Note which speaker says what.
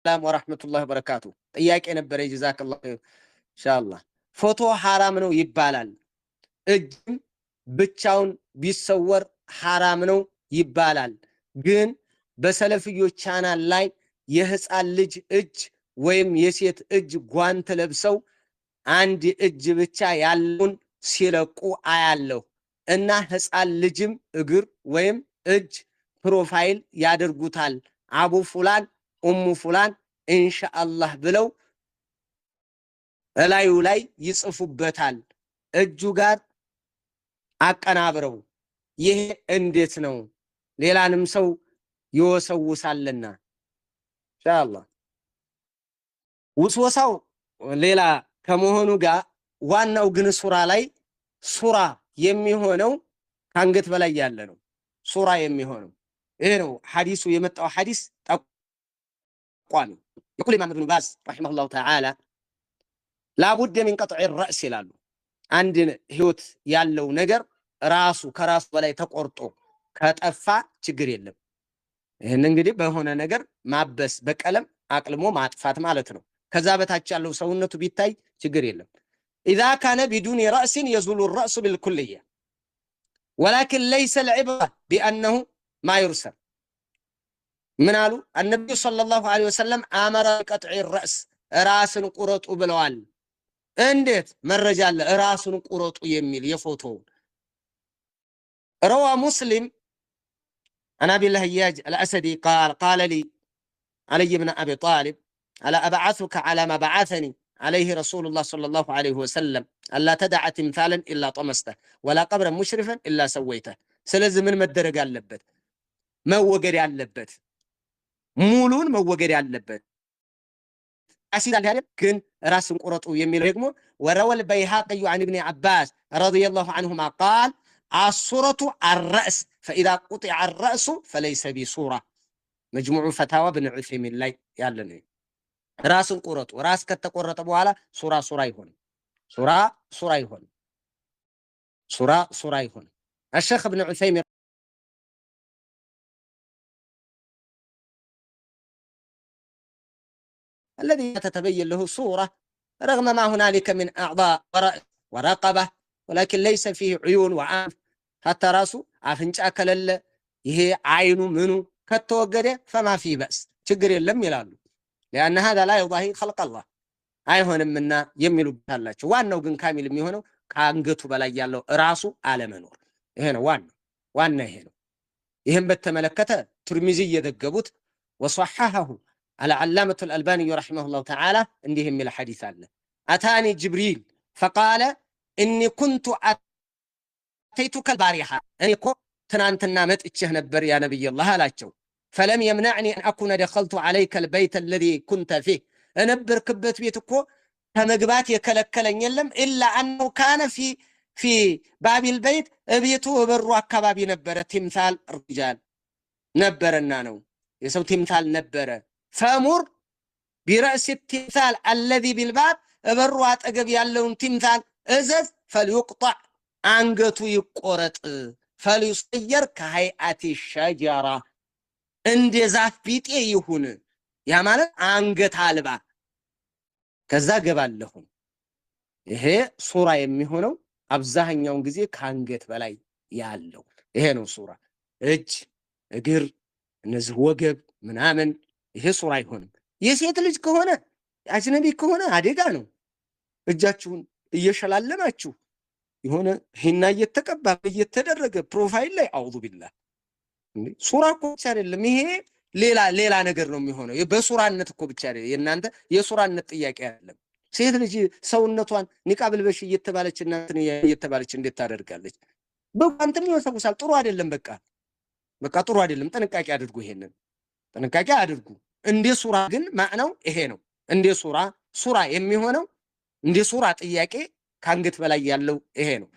Speaker 1: ሰላም ወራህመቱላሂ ወበረካቱ። ጥያቄ ነበረ ጀዛከላሁ ኢንሻአላህ። ፎቶ ሐራም ነው ይባላል። እጅም ብቻውን ቢሰወር ሐራም ነው ይባላል። ግን በሰለፍዮች ቻናል ላይ የህፃን ልጅ እጅ ወይም የሴት እጅ ጓንት ለብሰው አንድ እጅ ብቻ ያለውን ሲለቁ አያለሁ እና ህፃን ልጅም እግር ወይም እጅ ፕሮፋይል ያደርጉታል። አቡ ፉላን ኡሙ ፉላን ኢንሻአላህ ብለው እላዩ ላይ ይጽፉበታል እጁ ጋር አቀናብረው። ይሄ እንዴት ነው? ሌላንም ሰው ይወሰውሳልና ኢንሻአላህ። ውስወሳው ሌላ ከመሆኑ ጋር ዋናው ግን ሱራ ላይ ሱራ የሚሆነው ከአንገት በላይ ያለ ነው። ሱራ የሚሆነው ይሄ ነው። ሐዲሱ የመጣው ሐዲስ ጠቋሚ يقول الإمام ابن باز رحمه الله تعالى لا بد من قطع الرأس ይላሉ። አንድ ህይወት ያለው ነገር ራሱ ከራሱ በላይ ተቆርጦ ከጠፋ ችግር የለም። ይሄን እንግዲህ በሆነ ነገር ማበስ በቀለም አቅልሞ ማጥፋት ማለት ነው። ከዛ በታች ያለው ሰውነቱ ቢታይ ችግር የለም። إذا كان بدون رأس يزول الرأس بالكلية ولكن ليس العبرة بأنه ما يرسل. من قالوا النبي صلى الله عليه وسلم أمر بقطع الرأس راس قرط ብለዋል። እንዴት መረጃ አለ? ራሱን ቁረጡ የሚል የፎቶ روى مسلم عن أبي اللهياج الأسدي قال لي علي بن أبي طالب ألا أبعثك على ما بعثني عليه رسول الله صلى الله عليه وسلم ألا تدع تمثالا إلا طمسته ولا قبرا مشرفا إلا سويته. ስለዚህ ምን መደረግ አለበት? መወገድ ያለበት ሙሉን መወገድ ያለበት أسيد على كن راس قرطو يميل رقمه. وروى البيهقي عن ابن عباس رضي الله عنهما قال الصورة الرأس فإذا قطع الرأس فليس بصورة. مجموع فتاوى بن عثيمين لا يعلن راس قرطو راس كتقرط بوالا صورة يهون صورة يهون صورة يهون. الشيخ ابن عثيمين الذي تتبين له صورة رغم ما هنالك من أعضاء ورقبة ولكن ليس فيه عيون وعانف حتى راسه عفنجا كلل يهي عينه منه كتوقده فما في بأس شجر لم يلالو لأن هذا لا يضاهي خلق الله አይሆንም እና የሚሉ ታላችሁ። ዋናው ግን ካሚል የሚሆነው ከአንገቱ በላይ ያለው ራሱ አለመኖር ይሄ ነው ዋና ይሄ ነው። ይሄን በተመለከተ ትርሚዚ የዘገቡት ወصححه العلامة الألباني رحمه الله تعالى عنده من الحديث الله أتاني جبريل فقال إني كنت أتيتك البارحة أني تنانتنا مت اتشه نبر يا نبي الله لا تشو فلم يمنعني أن أكون دخلت عليك البيت الذي كنت فيه أنبر كبت بيتكو فمقبات يكلكلن يلم إلا أنه كان في باب البيت بيته بروا كبابي نبر تمثال الرجال نبر النانو يسو تمثال نبر فامر برأس التمثال الذي بالباب بروا أتقب يالون تمثال إذن فليقطع أنقطو يقرط فليصير كهيئة الشجرة عند زاف بيت يهون يا مالك أنقط هالبا كذا قبال لهم إيه صورة يميهونو أبزاهن يوم قزي كانقط بلاي يالو إيه نو صورة إج إقر نزه وقب منامن ይሄ ሱራ አይሆንም። የሴት ልጅ ከሆነ አጅነቢ ከሆነ አደጋ ነው። እጃችሁን እየሸላለማችሁ የሆነ ሂና እየተቀባ እየተደረገ ፕሮፋይል ላይ አውዙ ቢላህ ሱራ እኮ ብቻ አይደለም። ይሄ ሌላ ነገር ነው የሚሆነው። በሱራነት እኮ ብቻ አይደለም። የእናንተ የሱራነት ጥያቄ አይደለም። ሴት ልጅ ሰውነቷን ኒቃብ ልበሽ እየተባለች እናንተ እየተባለች እንዴት ታደርጋለች? በቋንተም ይወሰውሳል። ጥሩ አይደለም። በቃ ጥሩ አይደለም። ጥንቃቄ አድርጉ። ይሄንን ጥንቃቄ አድርጉ። እንደ ሱራ ግን ማዕናው ይሄ ነው። እንደ ሱራ የሚሆነው እንደ ሱራ ጥያቄ ካንገት በላይ ያለው ይሄ ነው።